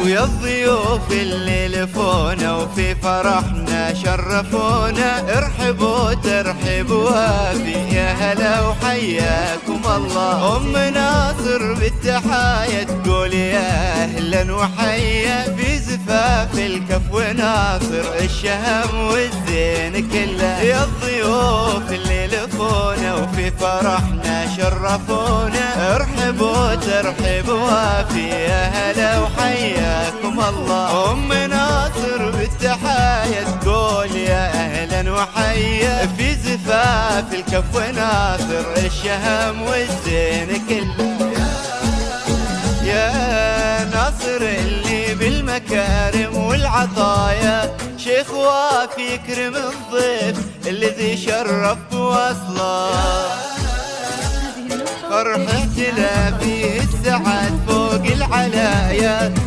ويا الضيوف اللي لفونا وفي فرحنا شرفونا، ارحبوا ترحب وافي، يا هلا وحياكم الله. أم ناصر بالتحايا تقول يا أهلا وحيا، في زفاف الكف وناصر الشهم والزين كله. يا الضيوف اللي لفونا وفي فرحنا شرفونا، ارحبوا ترحب وافي، يا هلا وحياكم الله. أم ناصر بالتحايا تقول يا أهلا وحيا، في زفاف الكف وناصر الشهم والزين كله. يا ناصر اللي بالمكارم والعطايا، شيخ وافي يكرم الضيف الذي شرف بوصله. فرح احتلا فيه السعد فوق العلايا،